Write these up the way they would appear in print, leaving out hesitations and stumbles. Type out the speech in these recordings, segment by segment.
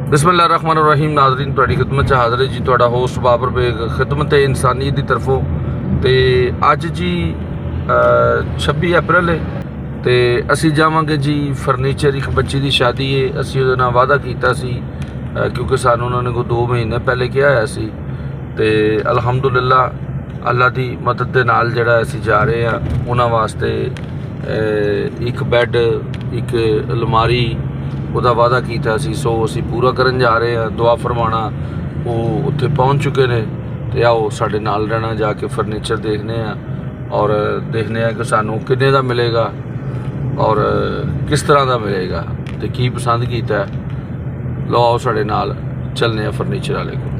बिस्मिल्लाहिर्रहमानिर्रहीम। नाज़रीन तुहाडी खिदमत च हाज़र है जी तुहाडा होस्ट बाबर बेग खिदमत इंसानियत की तरफों। तो अज जी 26 अप्रैल है तो असी जावांगे जी फर्नीचर। एक बच्ची की शादी है, असी उहदे नाल वादा कीता सी क्योंकि सानू उन्होंने को 2 महीने पहले कहा है सी। तो अलहमदुलिल्लाह अल्लाह की मदद के नाल जिहड़ा असी जा रहे हैं उन्हां वास्ते एक बैड एक अलमारी ਉਹਦਾ वादा किया सी। सो असी पूरा करन जा रहे हैं। दुआ फरमाना वो उत्थे पहुँच चुके ने तो आओ साडे नाल रहना, जाके फर्नीचर देखने और देखने कि सानू किन्ने दा मिलेगा और किस तरह का मिलेगा तो की पसंद किया है। लो आओ साडे नाल चलने फर्नीचर वाले को।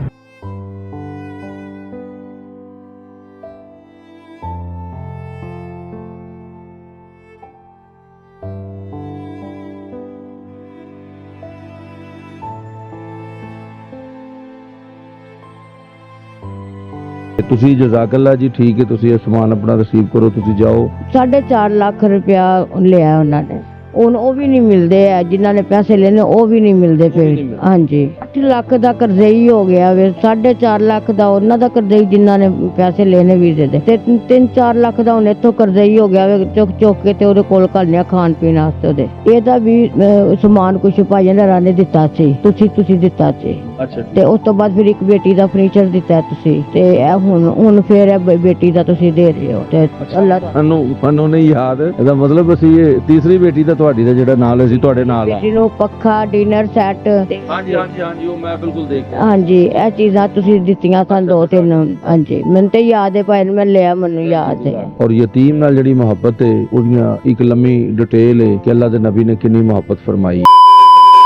ਤੁਸੀਂ ਜਜ਼ਾਕੱਲਾ ਜੀ, ਠੀਕ ਹੈ, ਤੁਸੀਂ ਇਹ ਸਮਾਨ ਆਪਣਾ ਰਿਸੀਵ ਕਰੋ, ਤੁਸੀਂ ਜਾਓ। 4.5 ਲੱਖ ਰੁਪਇਆ ਲਿਆ ਉਹਨਾਂ ਨੇ, ਹੁਣ ਉਹ ਵੀ ਨਹੀਂ ਮਿਲਦੇ ਆ, ਜਿਨ੍ਹਾਂ ਨੇ ਪੈਸੇ ਲੈਣੇ ਉਹ ਵੀ ਨਹੀਂ ਮਿਲਦੇ ਪਏ। ਹਾਂਜੀ 8 ਲੱਖ ਦਾ ਕਰਜ਼ਾ ਹੀ ਹੋ ਗਿਆ ਵੇ, 4.5 ਲੱਖ ਦਾ ਉਹਨਾਂ ਦਾ ਕਰਜ਼ਾ ਹੀ ਜਿਨ੍ਹਾਂ ਨੇ ਪੈਸੇ ਲੈਣੇ ਵੀਜ਼ੇ ਦੇ, ਤੇ 3-4 ਲੱਖ ਦਾ ਹੁਣ ਇੱਥੋਂ ਕਰਜ਼ਾ ਹੀ ਹੋ ਗਿਆ ਵੇ। ਚੁੱਕ ਕੇ ਤੇ ਉਹਦੇ ਕੋਲ ਘੱਲਣਿਆ ਖਾਣ ਪੀਣ ਵਾਸਤੇ ਉਹਦੇ। ਇਹਦਾ ਵੀ ਸਮਾਨ ਕੁਛ ਭਾਈਆਂ ਨੇ ਰਾਣੇ ਦਿੱਤਾ ਸੀ, ਤੁਸੀਂ ਦਿੱਤਾ ਸੀ। ਅੱਛਾ। ਤੇ ਉਸ ਤੋਂ ਬਾਅਦ ਫਿਰ ਇੱਕ ਬੇਟੀ ਦਾ ਫਰਨੀਚਰ ਦਿੱਤਾ ਤੁਸੀਂ, ਤੇ ਇਹ ਹੁਣ ਫਿਰ ਇਹ ਬੇਟੀ ਦਾ ਤੁਸੀਂ ਦੇ ਰਹੇ ਹੋ। ਤੇ ਅੱਲਾਹ ਸਾਨੂੰ ਨਹੀਂ ਯਾਦ, ਇਹਦਾ ਮਤਲਬ ਅਸੀਂ ਇਹ ਤੀਸਰੀ ਬੇਟੀ ਦਾ ਤੁਹਾਡੀ ਦਾ ਜਿਹੜਾ ਨਾਲ ਅਸੀਂ ਤੁਹਾਡੇ ਨਾਲ ਆ। ਬੇਟੀ ਨੂੰ ਪੱਖਾ, ਡਿਨਰ ਸੈੱਟ, ਹਾਂਜੀ ਉਹ ਮੈਂ ਬਿਲਕੁਲ ਦੇਖ। ਹਾਂਜੀ ਇਹ ਚੀਜ਼ਾਂ ਤੁਸੀਂ ਦਿੱਤੀਆਂ ਸਨ 2-3। ਹਾਂਜੀ ਮੈਨੂੰ ਤੇ ਯਾਦ ਹੈ ਭਾਈ, ਮੈਂ ਲਿਆ, ਮੈਨੂੰ ਯਾਦ ਹੈ। ਔਰ ਯਤੀਮ ਨਾਲ ਜਿਹੜੀ ਮੁਹੱਬਤ ਹੈ ਉਹਦੀਆਂ ਇੱਕ ਲੰਮੀ डिटेल है कि अल्लाह के नबी ने कितनी मुहब्बत फरमाई।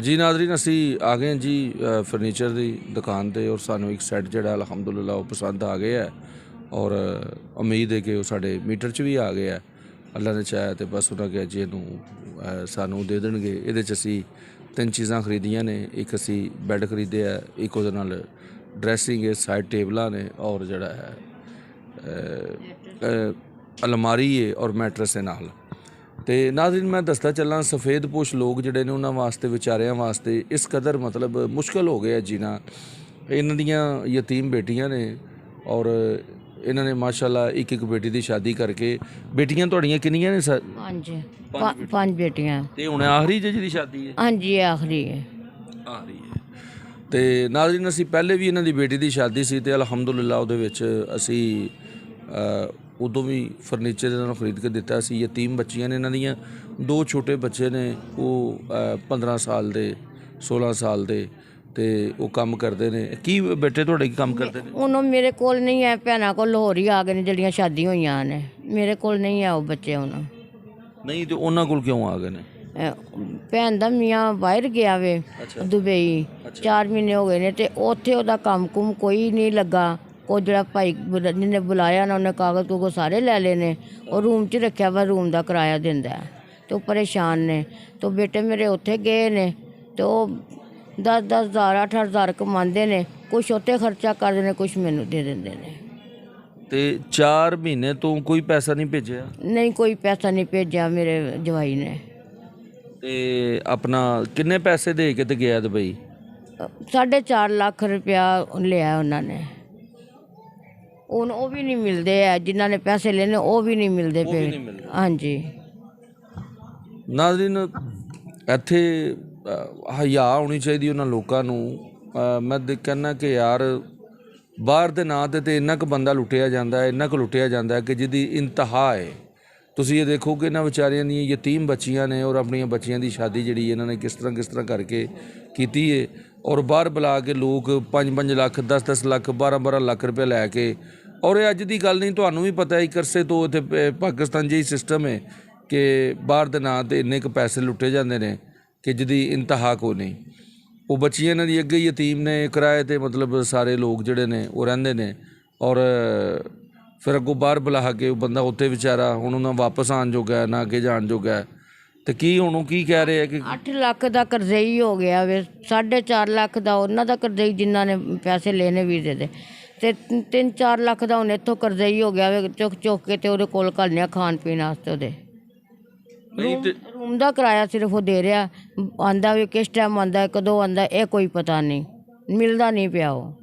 जी नाज़रीन असी आ गए जी फर्नीचर की दुकान पर और सानू एक सैट जो अलहमदुलिल्लाह वो पसंद आ गया है और उम्मीद है कि वो साढ़े मीटर च भी आ गया है। अल्लाह ने चाहे तो बस उन्हें कहा जी इनू सानू दे देंगे। ये असी 3 चीज़ां खरीदियां ने, एक असी बैड खरीदे है, एक वो नाल ड्रैसिंग है, साइड टेबल ने और जड़ा है अलमारी है और मैट्रस है नाल। तो नाज़रीन मैं दसदा चलना सफ़ेदपोश लोग जोड़े ने उन्होंने वास्ते विचारियां वास्ते इस कदर मतलब मुश्किल हो गया जीना। इन्हां दियां यतीम बेटियां ने और इन्होंने माशाल्लाह एक बेटी की शादी करके। बेटियां तुहाड़ियां किन्नियां ने सर? 5 बेटियां। ते हुण आखरी जी शादी है? हाँ जी आखरी है। तो नाज़रीन असी पहले भी इन्हां दी बेटी की शादी सी ते अलहमदुलिल्लाह उहदे विच असी उदों भी फर्नीचर इन्होंने खरीद के दिता सी। यतीम बच्चियां ने, इन्हां दियां 2 छोटे बच्चे ने, वो 15 साल दे 16 साल दे ते वो काम करते हैं। की बेटे तुहाडे की काम करते हैं? ਉਹਨੂੰ ਮੇਰੇ ਕੋਲ ਨਹੀਂ ਹੈ, ਭੈਣਾਂ ਕੋਲ ਲਾਹੌਰ ਹੀ ਆ ਗਏ ਨੇ ਜਿਹੜੀਆਂ ਸ਼ਾਦੀ ਹੋਈਆਂ ਨੇ, ਮੇਰੇ ਕੋਲ ਨਹੀਂ ਹੈ ਉਹ ਬੱਚੇ ਹੁਣ। ਨਹੀਂ ਤੇ ਉਹਨਾਂ ਕੋਲ ਕਿਉਂ ਆ ਗਏ ਨੇ? ਭੈਣ ਦਾ ਮੀਆਂ ਬਾਹਰ ਗਿਆ ਵੇ ਦੁਬਈ, 4 ਮਹੀਨੇ ਹੋ ਗਏ ਨੇ, ਤੇ ਉੱਥੇ ਉਹਦਾ ਕੰਮ ਕੁਮ ਕੋਈ ਨਹੀਂ ਲੱਗਾ। ਉਹ ਜਿਹੜਾ ਭਾਈ ਜਿਹਨੇ ਬੁਲਾਇਆ ਨਾ ਉਹਨੇ ਕਾਗਜ਼ ਕੂਗਜ਼ ਸਾਰੇ ਲੈ ਲਏ ਨੇ, ਉਹ ਰੂਮ 'ਚ ਰੱਖਿਆ ਵਾ, ਰੂਮ ਦਾ ਕਿਰਾਇਆ ਦਿੰਦਾ ਤੇ ਉਹ ਪਰੇਸ਼ਾਨ ਨੇ। ਤੇ ਬੇਟੇ ਮੇਰੇ ਉੱਥੇ ਗਏ ਨੇ ਤੇ ਉਹ 10-10 ਹਜ਼ਾਰ 8-8 ਹਜ਼ਾਰ ਕਮਾਉਂਦੇ ਨੇ, ਕੁਛ ਉੱਥੇ ਖਰਚਾ ਕਰਦੇ ਨੇ, ਕੁਛ ਮੈਨੂੰ ਦੇ ਦਿੰਦੇ ਨੇ। ਤੇ 4 ਮਹੀਨੇ ਤੋਂ ਕੋਈ ਪੈਸਾ ਨਹੀਂ ਭੇਜਿਆ? ਨਹੀਂ ਕੋਈ ਪੈਸਾ ਨਹੀਂ ਭੇਜਿਆ ਮੇਰੇ ਜਵਾਈ ਨੇ। ਤੇ ਆਪਣਾ ਕਿੰਨੇ ਪੈਸੇ ਦੇ ਕੇ ਤੇ ਗਿਆ ਦੁਬਈ? 4.5 ਲੱਖ ਰੁਪਇਆ ਲਿਆ ਉਹਨਾਂ ਨੇ, ਹੁਣ ਉਹ ਵੀ ਨਹੀਂ ਮਿਲਦੇ ਆ, ਜਿਨ੍ਹਾਂ ਨੇ ਪੈਸੇ ਲੈਣੇ ਉਹ ਵੀ ਨਹੀਂ ਮਿਲਦੇ ਪਏ। ਹਾਂਜੀ ਨਾਜ਼ਰੀਨ ਇੱਥੇ ਹਯਾ ਹੋਣੀ ਚਾਹੀਦੀ ਉਹਨਾਂ ਲੋਕਾਂ ਨੂੰ। ਮੈਂ ਕਹਿੰਦਾ ਕਿ ਯਾਰ ਬਾਹਰ ਦੇ ਨਾਂ 'ਤੇ ਇੰਨਾ ਕੁ ਬੰਦਾ ਲੁੱਟਿਆ ਜਾਂਦਾ ਹੈ, ਇੰਨਾ ਕੁ ਲੁੱਟਿਆ ਜਾਂਦਾ ਹੈ ਕਿ ਜਿਹਦੀ ਇੰਤਹਾ ਹੈ। ਤੁਸੀਂ ਇਹ ਦੇਖੋ ਕਿ ਇਹਨਾਂ ਵਿਚਾਰਿਆਂ ਦੀਆਂ ਯਤੀਮ ਬੱਚੀਆਂ ਨੇ ਔਰ ਆਪਣੀਆਂ ਬੱਚੀਆਂ ਦੀ ਸ਼ਾਦੀ ਜਿਹੜੀ ਇਹਨਾਂ ਨੇ ਕਿਸ ਤਰ੍ਹਾਂ ਕਰਕੇ ਕੀਤੀ ਹੈ ਔਰ ਬਾਹਰ ਬੁਲਾ ਕੇ ਲੋਕ 5-5 ਲੱਖ 10-10 ਲੱਖ 12-12 ਲੱਖ ਰੁਪਏ ਲੈ ਕੇ। ਔਰ ਇਹ ਅੱਜ ਦੀ ਗੱਲ ਨਹੀਂ, ਤੁਹਾਨੂੰ ਵੀ ਪਤਾ ਇੱਕ ਅਰਸੇ ਤੋਂ ਇੱਥੇ ਪਾਕਿਸਤਾਨ ਜਿਹੀ ਸਿਸਟਮ ਹੈ ਕਿ ਬਾਹਰ ਦੇ ਨਾਂ 'ਤੇ ਇੰਨੇ ਕੁ ਪੈਸੇ ਲੁੱਟੇ ਜਾਂਦੇ ਨੇ ਕਿ ਜਿਹਦੀ ਇੰਤਹਾ ਕੋਈ ਨਹੀਂ। ਉਹ ਬੱਚੀਆਂ ਇਹਨਾਂ ਦੀ ਅੱਗੇ ਯਤੀਮ ਨੇ, ਕਿਰਾਏ 'ਤੇ ਮਤਲਬ ਸਾਰੇ ਲੋਕ ਜਿਹੜੇ ਨੇ ਉਹ ਰਹਿੰਦੇ ਨੇ ਔਰ ਫਿਰ ਅੱਗੋਂ ਬਾਹਰ ਬੁਲਾ ਕੇ ਉਹ ਬੰਦਾ ਉੱਥੇ ਵਿਚਾਰਾ ਹੁਣ ਉਹਨਾਂ ਵਾਪਸ ਆਉਣ ਜੋਗਾ ਨਾ ਅੱਗੇ ਜਾਣ ਜੋਗਾ। ਤੇ ਕੀ ਹੁਣ ਉਹ ਕੀ ਕਹਿ ਰਹੇ ਆ ਕਿ 8 ਲੱਖ ਦਾ ਕਰਜ਼ਾ ਹੀ ਹੋ ਗਿਆ ਵੇ, 4.5 ਲੱਖ ਦਾ ਉਹਨਾਂ ਦਾ ਕਰਜ਼ਾ ਹੀ ਜਿਨ੍ਹਾਂ ਨੇ ਪੈਸੇ ਲੈਣੇ ਵੀਜ਼ੇ ਦੇ, ਤੇ 3-4 ਲੱਖ ਦਾ ਹੁਣ ਇੱਥੋਂ ਕਰਜ਼ਾ ਹੀ ਹੋ ਗਿਆ ਵੇ। ਚੁੱਕ ਕੇ ਤੇ ਉਹਦੇ ਕੋਲ ਘੱਲਣਿਆ ਖਾਣ ਪੀਣ ਵਾਸਤੇ ਉਹਦੇ। ਨਹੀਂ ਤੇ ਰੂਮ ਰੂਮ ਦਾ ਕਿਰਾਇਆ ਸਿਰਫ ਉਹ ਦੇ ਰਿਹਾ, ਆਂਦਾ ਵੀ ਕਿਸ ਟਾਈਮ ਆਂਦਾ, ਕਦੋਂ ਆਂਦਾ, ਇਹ ਕੋਈ ਪਤਾ ਨਹੀਂ, ਮਿਲਦਾ ਨਹੀਂ ਪਿਆ ਉਹ।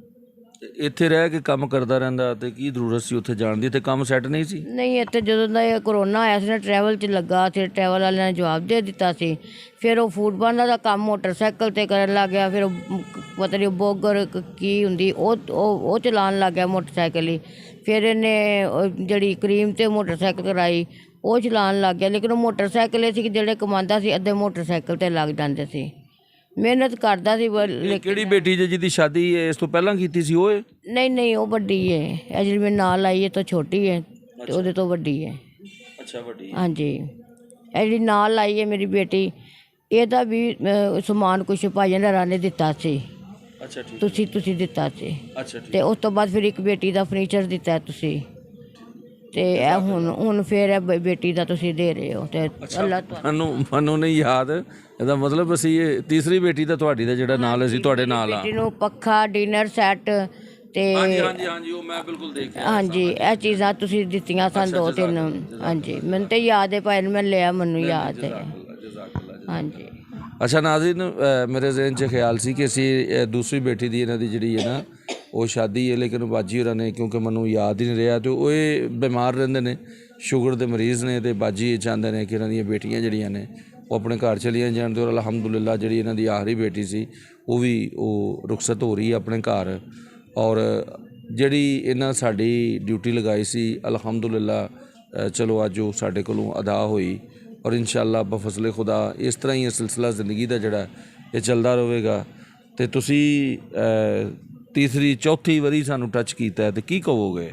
ਤੇ ਇੱਥੇ ਰਹਿ ਕੇ ਕੰਮ ਕਰਦਾ ਰਹਿੰਦਾ ਤੇ ਕੀ ਜ਼ਰੂਰਤ ਸੀ ਉੱਥੇ ਜਾਣ ਦੀ? ਤੇ ਕੰਮ ਸੈੱਟ ਨਹੀਂ ਸੀ? ਨਹੀਂ, ਇੱਥੇ ਜਦੋਂ ਦਾ ਇਹ ਕਰੋਨਾ ਆਇਆ ਸੀ ਨਾ, ਟਰੈਵਲ 'ਚ ਲੱਗਾ ਸੀ, ਟਰੈਵਲ ਵਾਲਿਆਂ ਨੇ ਜਵਾਬ ਦੇ ਦਿੱਤਾ ਸੀ। ਫਿਰ ਉਹ ਫੂਡ ਪਾਂਡਾ ਦਾ ਕੰਮ ਮੋਟਰਸਾਈਕਲ 'ਤੇ ਕਰਨ ਲੱਗ ਗਿਆ। ਫਿਰ ਉਹ ਪਤਾ ਨਹੀਂ ਬੋਗਰ ਕੀ ਹੁੰਦੀ ਉਹ ਚਲਾਉਣ ਲੱਗ ਗਿਆ ਮੋਟਰਸਾਈਕਲ ਹੀ। ਫਿਰ ਇਹਨੇ ਜਿਹੜੀ ਕਰੀਮ 'ਤੇ ਮੋਟਰਸਾਈਕਲ ਕਰਾਈ ਉਹ ਚਲਾਉਣ ਲੱਗ ਗਿਆ। ਲੇਕਿਨ ਉਹ ਮੋਟਰਸਾਈਕਲ ਇਹ ਸੀ ਕਿ ਜਿਹੜੇ ਕਮਾਉਂਦਾ ਸੀ ਅੱਧੇ ਮੋਟਰਸਾਈਕਲ 'ਤੇ ਲੱਗ ਜਾਂਦੇ ਸੀ। ਮਿਹਨਤ ਕਰਦਾ ਸੀ ਇਹ ਕਿਹੜੀ ਬੇਟੀ ਜੇ ਜਿਹਦੀ ਸ਼ਾਦੀ ਇਸ ਤੋਂ ਪਹਿਲਾਂ ਕੀਤੀ ਸੀ ਉਹ? ਨਹੀਂ, ਉਹ ਵੱਡੀ ਹੈ। ਇਹ ਜਿਹੜੀ ਮੇਰੇ ਨਾਲ ਆਈ ਹੈ ਤਾਂ ਛੋਟੀ ਹੈ ਤੇ ਉਹਦੇ ਤੋਂ ਵੱਡੀ ਹੈ। ਅੱਛਾ, ਵੱਡੀ। ਹਾਂਜੀ, ਇਹ ਜਿਹੜੀ ਨਾਲ ਆਈ ਹੈ ਮੇਰੀ ਬੇਟੀ, ਇਹਦਾ ਵੀ ਸਮਾਨ ਕੁਛ ਭਾਈ ਹਰਾਂ ਨੇ ਦਿੱਤਾ ਸੀ। ਅੱਛਾ, ਠੀਕ। ਤੁਸੀਂ ਦਿੱਤਾ ਸੀ। ਅੱਛਾ, ਠੀਕ। ਤੇ ਉਸ ਤੋਂ ਬਾਅਦ ਫਿਰ ਇੱਕ ਬੇਟੀ ਦਾ ਫਰਨੀਚਰ ਦਿੱਤਾ ਤੁਸੀਂ, ਤੇ ਇਹ ਹੁਣ ਫਿਰ ਇਹ ਬੇਟੀ ਦਾ ਤੁਸੀਂ ਦੇ ਰਹੇ ਹੋ। ਤੇ ਅੱਲਾ ਮੈਨੂੰ ਨਹੀਂ ਯਾਦ, ਇਹਦਾ ਮਤਲਬ ਅਸੀਂ ਇਹ ਤੀਸਰੀ ਬੇਟੀ ਦਾ ਤੁਹਾਡੀ ਦਾ ਜਿਹੜਾ ਨਾਲ ਅਸੀਂ ਤੁਹਾਡੇ ਨਾਲ ਆ। ਬੇਟੀ ਨੂੰ ਪੱਖਾ, ਡਿਨਰ ਸੈੱਟ ਤੇ ਹਾਂਜੀ ਉਹ ਮੈਂ ਬਿਲਕੁਲ ਦੇਖਿਆ। ਹਾਂਜੀ, ਇਹ ਚੀਜ਼ਾਂ ਤੁਸੀਂ ਦਿੱਤੀਆਂ ਸਨ 2-3। ਹਾਂਜੀ, ਮੈਨੂੰ ਤੇ ਯਾਦ ਹੈ ਭਾਈ, ਮੈਂ ਲਿਆ, ਮੈਨੂੰ ਯਾਦ ਹੈ। ਹਾਂਜੀ। ਅੱਛਾ ਨਾਜ਼ਰੀਨ, ਮੇਰੇ ਜ਼ਿਹਨ 'ਚ ਖਿਆਲ ਸੀ ਕਿ ਅਸੀਂ ਦੂਸਰੀ ਬੇਟੀ ਦੀ ਇਹਨਾਂ ਦੀ ਜਿਹੜੀ ਹੈ ਨਾ ਉਹ ਸ਼ਾਦੀ ਹੈ, ਲੇਕਿਨ ਬਾਜੀ ਹੋਰਾਂ ਨੇ, ਕਿਉਂਕਿ ਮੈਨੂੰ ਯਾਦ ਹੀ ਨਹੀਂ ਰਿਹਾ, ਤੇ ਉਹ ਇਹ ਬਿਮਾਰ ਰਹਿੰਦੇ ਨੇ, ਸ਼ੂਗਰ ਦੇ ਮਰੀਜ਼ ਨੇ, ਤੇ ਬਾਜੀ ਇਹ ਚਾਹੁੰਦੇ ਨੇ ਕਿ ਇਹਨਾਂ ਦੀਆਂ ਬੇਟੀਆਂ ਜਿਹੜੀਆਂ ਨੇ ਉਹ ਆਪਣੇ ਘਰ ਚਲੀਆਂ ਜਾਣ। ਤੇ ਅਲਹਮਦੁਲਿਲਾ ਜਿਹੜੀ ਇਹਨਾਂ ਦੀ ਆਖਰੀ ਬੇਟੀ ਸੀ ਉਹ ਰੁਖਸਤ ਹੋ ਰਹੀ ਹੈ ਆਪਣੇ ਘਰ। ਔਰ ਜਿਹੜੀ ਇਹਨਾਂ ਸਾਡੀ ਡਿਊਟੀ ਲਗਾਈ ਸੀ ਅਲਹਮਦੁਲਿਲਾ ਚਲੋ ਅੱਜ ਉਹ ਸਾਡੇ ਕੋਲੋਂ ਅਦਾ ਹੋਈ। ਔਰ ਇਨਸ਼ਾਅੱਲਾ ਬਫਜ਼ਲੇ ਖੁਦਾ ਇਸ ਤਰ੍ਹਾਂ ਹੀ ਇਹ ਸਿਲਸਿਲਾ ਜ਼ਿੰਦਗੀ ਦਾ ਜਿਹੜਾ ਇਹ ਚੱਲਦਾ ਰਹੇਗਾ। ਤੇ ਤੁਸੀਂ ਤੀਸਰੀ ਚੌਥੀ ਵਾਰੀ ਸਾਨੂੰ ਟੱਚ ਕੀਤਾ ਤੇ ਕੀ ਕਹੋਗੇ?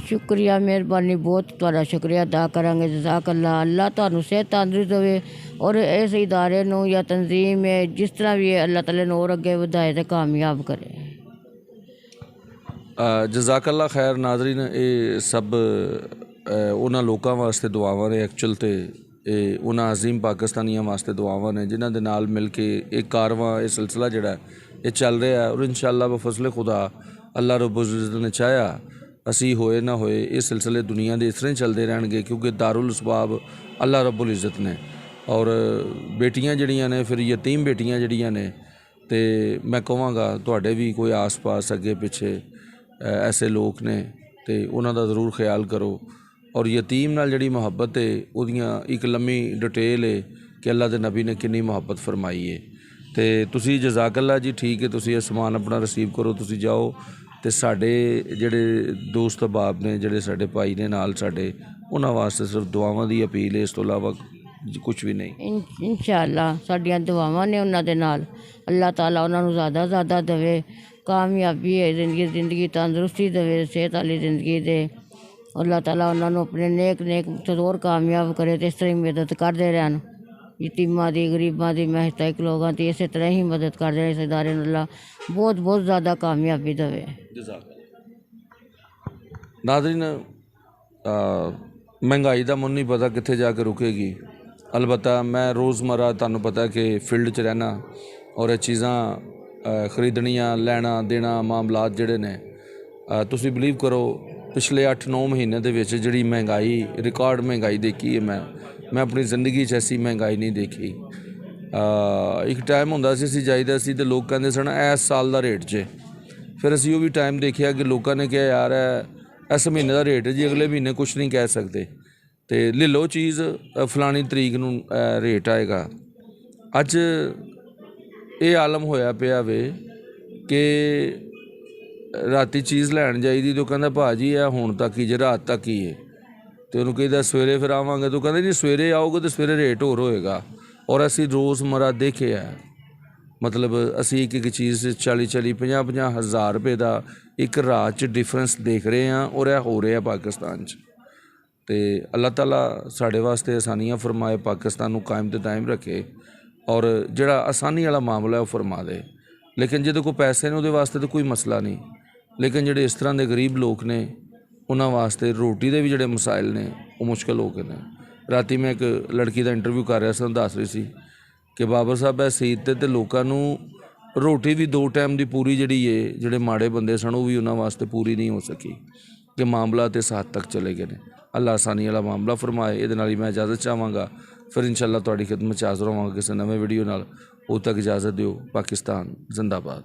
ਸ਼ੁਕਰੀਆ, ਮਿਹਰਬਾਨੀ, ਬਹੁਤ ਤੁਹਾਡਾ ਸ਼ੁਕਰੀਆ ਅਦਾ ਕਰਾਂਗੇ। ਜਜ਼ਾਕ ਅੱਲਾ। ਅੱਲਾ ਤੁਹਾਨੂੰ ਸਿਹਤ ਤੰਦਰੁਸਤ ਦੇਵੇ ਔਰ ਇਸ ਇਦਾਰੇ ਨੂੰ ਜਾਂ ਤਨਜ਼ੀਮ ਹੈ ਜਿਸ ਤਰ੍ਹਾਂ ਵੀ ਹੈ, ਅੱਲਾ ਤਾਲਾ ਨੂੰ ਹੋਰ ਅੱਗੇ ਵਧਾਏ ਤੇ ਕਾਮਯਾਬ ਕਰੇ। ਜਜ਼ਾਕ ਅੱਲਾ ਖੈਰ। ਨਾਜ਼ਰੀਨ, ਇਹ ਸਭ ਉਹਨਾਂ ਲੋਕਾਂ ਵਾਸਤੇ ਦੁਆਵਾਂ ਨੇ ਐਕਚੁਅਲ, ਤੇ ਇਹ ਉਹਨਾਂ ਅਜ਼ੀਮ ਪਾਕਿਸਤਾਨੀਆਂ ਵਾਸਤੇ ਦੁਆਵਾਂ ਨੇ ਜਿਨ੍ਹਾਂ ਦੇ ਨਾਲ ਮਿਲ ਕੇ ਇਹ ਕਾਰਵਾਂ, ਇਹ ਸਿਲਸਿਲਾ ਜਿਹੜਾ ਇਹ ਚੱਲ ਰਿਹਾ। ਔਰ ਇਨਸ਼ਾਅੱਲਾ ਬਫਜ਼ਲੇ ਖੁਦਾ ਅੱਲਾ ਰੱਬੁਲ ਇੱਜ਼ਤ ਨੇ ਚਾਹਿਆ, ਅਸੀਂ ਹੋਏ ਨਾ ਹੋਏ, ਇਹ ਸਿਲਸਿਲੇ ਦੁਨੀਆ ਦੇ ਇਸ ਤਰ੍ਹਾਂ ਹੀ ਚੱਲਦੇ ਰਹਿਣਗੇ, ਕਿਉਂਕਿ ਦਾਰੁਲ ਅਸਬਾਬ ਅੱਲਾ ਰੱਬੁਲ ਇੱਜ਼ਤ ਨੇ। ਔਰ ਬੇਟੀਆਂ ਜਿਹੜੀਆਂ ਨੇ, ਫਿਰ ਯਤੀਮ ਬੇਟੀਆਂ ਜਿਹੜੀਆਂ ਨੇ, ਤੇ ਮੈਂ ਕਹਾਂਗਾ ਤੁਹਾਡੇ ਵੀ ਕੋਈ ਆਸ-ਪਾਸ ਅੱਗੇ ਪਿੱਛੇ ਐਸੇ ਲੋਕ ਨੇ ਤੇ ਉਹਨਾਂ ਦਾ ਜ਼ਰੂਰ ਖਿਆਲ ਕਰੋ। ਔਰ ਯਤੀਮ ਨਾਲ ਜਿਹੜੀ ਮੁਹੱਬਤ ਹੈ ਉਹਦੀਆਂ ਇੱਕ ਲੰਮੀ ਡਿਟੇਲ ਹੈ ਕਿ ਅੱਲਾ ਦੇ ਨਬੀ ਨੇ ਕਿੰਨੀ ਮੁਹੱਬਤ ਫਰਮਾਈ ਹੈ। ਤੇ ਤੁਸੀਂ ਜਜ਼ਾਕ ਅੱਲਾ ਜੀ, ਠੀਕ ਹੈ, ਤੁਸੀਂ ਇਹ ਸਮਾਨ ਆਪਣਾ ਰਿਸੀਵ ਕਰੋ, ਤੁਸੀਂ ਜਾਓ। ਤੇ ਸਾਡੇ ਜਿਹੜੇ ਦੋਸਤ ਅਹਿਬਾਬ ਨੇ, ਜਿਹੜੇ ਸਾਡੇ ਭਾਈ ਨੇ ਨਾਲ ਸਾਡੇ, ਉਹਨਾਂ ਵਾਸਤੇ ਸਿਰਫ ਦੁਆਵਾਂ ਦੀ ਅਪੀਲ ਹੈ, ਇਸ ਤੋਂ ਇਲਾਵਾ ਕੁਝ ਵੀ ਨਹੀਂ। ਇਨਸ਼ਾਅੱਲਾ ਸਾਡੀਆਂ ਦੁਆਵਾਂ ਨੇ ਉਹਨਾਂ ਦੇ ਨਾਲ। ਅੱਲਾਹ ਤਾਲਾ ਉਹਨਾਂ ਨੂੰ ਜ਼ਿਆਦਾ ਦੇਵੇ, ਕਾਮਯਾਬੀ ਹੈ ਜ਼ਿੰਦਗੀ ਤੰਦਰੁਸਤੀ ਦੇਵੇ, ਸਿਹਤ ਵਾਲੀ ਜ਼ਿੰਦਗੀ ਦੇ। ਅੱਲਾਹ ਤਾਲਾ ਉਹਨਾਂ ਨੂੰ ਆਪਣੇ ਨੇਕ ਹੋਰ ਕਾਮਯਾਬ ਕਰੇ ਤੇ ਇਸ ਤਰ੍ਹਾਂ ਹੀ ਮਦਦ ਕਰਦੇ ਰਹਿਣ ਯਤੀਮਾਂ ਦੀ, ਗਰੀਬਾਂ ਦੀ, ਮਹਿਤਾਜ ਲੋਕਾਂ ਦੀ। ਇਸੇ ਤਰ੍ਹਾਂ ਹੀ ਮਦਦ ਕਰਦੇ ਰਹੇ। ਇਸ ਇਦਾਰੇ ਨੂੰ ਅੱਲਾਹ ਬਹੁਤ ਜ਼ਿਆਦਾ ਕਾਮਯਾਬੀ ਦੇਵੇ। ਨਾਜ਼ਰੀਨ, ਮਹਿੰਗਾਈ ਦਾ ਮੈਨੂੰ ਨਹੀਂ ਪਤਾ ਕਿੱਥੇ ਜਾ ਕੇ ਰੁਕੇਗੀ। ਅਲਬੱਤਾ ਮੈਂ ਰੋਜ਼ਮਰਾ ਤੁਹਾਨੂੰ ਪਤਾ ਕਿ ਫੀਲਡ 'ਚ ਰਹਿਣਾ ਔਰ ਇਹ ਚੀਜ਼ਾਂ ਖਰੀਦਣੀਆਂ, ਲੈਣਾ ਦੇਣਾ, ਮਾਮਲਾਤ ਜਿਹੜੇ ਨੇ, ਤੁਸੀਂ ਬਿਲੀਵ ਕਰੋ ਪਿਛਲੇ 8-9 ਮਹੀਨੇ ਦੇ ਵਿੱਚ ਜਿਹੜੀ ਮਹਿੰਗਾਈ, ਰਿਕਾਰਡ ਮਹਿੰਗਾਈ ਦੇਖੀ ਹੈ ਮੈਂ ਆਪਣੀ ਜ਼ਿੰਦਗੀ 'ਚ ਐਸੀ ਮਹਿੰਗਾਈ ਨਹੀਂ ਦੇਖੀ। ਇੱਕ ਟਾਈਮ ਹੁੰਦਾ ਸੀ ਅਸੀਂ ਜਾਈਦਾ ਸੀ ਤੇ ਲੋਕ ਕਹਿੰਦੇ ਸਨ ਇਸ ਸਾਲ ਦਾ ਰੇਟ 'ਚ। ਫਿਰ ਅਸੀਂ ਉਹ ਵੀ ਟਾਈਮ ਦੇਖਿਆ ਕਿ ਲੋਕਾਂ ਨੇ ਕਿਹਾ ਯਾਰ ਇਸ ਮਹੀਨੇ ਦਾ ਰੇਟ ਜੀ, ਅਗਲੇ ਮਹੀਨੇ ਕੁਛ ਨਹੀਂ ਕਹਿ ਸਕਦੇ, ਤੇ ਲੈ ਲਓ ਚੀਜ਼, ਫਲਾਣੀ ਤਰੀਕ ਨੂੰ ਰੇਟ ਆਏਗਾ। ਅੱਜ ਇਹ ਆਲਮ ਹੋਇਆ ਪਿਆ ਵੇ ਕਿ ਰਾਤੀ ਚੀਜ਼ ਲੈਣ ਜਾਈਦੀ ਤੇ ਉਹ ਕਹਿੰਦਾ ਭਾਜੀ ਇਹ ਹੁਣ ਤੱਕ ਹੀ ਜੇ, ਰਾਤ ਤੱਕ ਹੀ ਹੈ। ਤੇ ਉਹਨੂੰ ਕਹੀਦਾ ਸਵੇਰੇ ਫਿਰ ਆਵਾਂਗੇ, ਤੂੰ ਕਹਿੰਦਾ ਨਹੀਂ ਸਵੇਰੇ ਆਓਗੇ ਤਾਂ ਸਵੇਰੇ ਰੇਟ ਹੋਰ ਹੋਏਗਾ। ਔਰ ਅਸੀਂ ਰੋਜ਼ਮਰਾ ਦੇਖਿਆ, ਮਤਲਬ ਅਸੀਂ ਇੱਕ ਚੀਜ਼ 40-40, 50-50 ਹਜ਼ਾਰ ਰੁਪਏ ਦਾ ਇੱਕ ਰਾਤ 'ਚ ਡਿਫਰੈਂਸ ਦੇਖ ਰਹੇ ਹਾਂ, ਔਰ ਇਹ ਹੋ ਰਿਹਾ ਪਾਕਿਸਤਾਨ 'ਚ। ਤੇ ਅੱਲਾਹ ਤਾਲਾ ਸਾਡੇ ਵਾਸਤੇ ਆਸਾਨੀਆਂ ਫਰਮਾਏ, ਪਾਕਿਸਤਾਨ ਨੂੰ ਕਾਇਮ ਤੇ ਦਾਇਮ ਰੱਖੇ, ਔਰ ਜਿਹੜਾ ਆਸਾਨੀ ਵਾਲਾ ਮਾਮਲਾ ਉਹ ਫਰਮਾ ਦੇ। ਲੇਕਿਨ ਜਿਹਦੇ ਕੋਲ ਪੈਸੇ ਨੇ ਉਹਦੇ ਵਾਸਤੇ ਤਾਂ ਕੋਈ ਮਸਲਾ ਨਹੀਂ, ਲੇਕਿਨ ਜਿਹੜੇ ਇਸ ਤਰ੍ਹਾਂ ਦੇ ਗਰੀਬ ਲੋਕ ਨੇ ਉਹਨਾਂ ਵਾਸਤੇ ਰੋਟੀ ਦੇ ਵੀ ਜਿਹੜੇ ਮਸਾਇਲ ਨੇ ਉਹ ਮੁਸ਼ਕਿਲ ਹੋ ਗਏ ਨੇ। ਰਾਤੀ ਮੈਂ ਇੱਕ ਲੜਕੀ ਦਾ ਇੰਟਰਵਿਊ ਕਰ ਰਿਹਾ ਸੀ, ਦੱਸ ਰਹੀ ਸੀ ਕਿ ਬਾਬਰ ਸਾਹਿਬ ਇਹ ਸੀਤ ਤੇ ਲੋਕਾਂ ਨੂੰ ਰੋਟੀ ਵੀ 2 ਟਾਈਮ ਦੀ ਪੂਰੀ ਜਿਹੜੀ ਹੈ, ਜਿਹੜੇ ਮਾੜੇ ਬੰਦੇ ਸਨ ਉਹ ਵੀ ਉਹਨਾਂ ਵਾਸਤੇ ਪੂਰੀ ਨਹੀਂ ਹੋ ਸਕੀ, ਕਿ ਮਾਮਲਾ ਤੇ 7 ਤੱਕ ਚਲੇ ਗਏ ਨੇ। ਅੱਲਾ ਆਸਾਨੀ ਵਾਲਾ ਮਾਮਲਾ ਫਰਮਾਏ। ਇਹਦੇ ਨਾਲ ਹੀ ਮੈਂ ਇਜਾਜ਼ਤ ਚਾਹਾਂਗਾ। ਫਿਰ ਇਨਸ਼ਾਅੱਲਾ ਤੁਹਾਡੀ ਖਿਦਮਤ 'ਚ ਹਾਜ਼ਰ ਹੋਵਾਂਗਾ ਕਿਸੇ ਨਵੇਂ ਵੀਡੀਓ ਨਾਲ। ਉਦੋਂ ਤੱਕ ਇਜਾਜ਼ਤ ਦਿਓ। ਪਾਕਿਸਤਾਨ ਜ਼ਿੰਦਾਬਾਦ।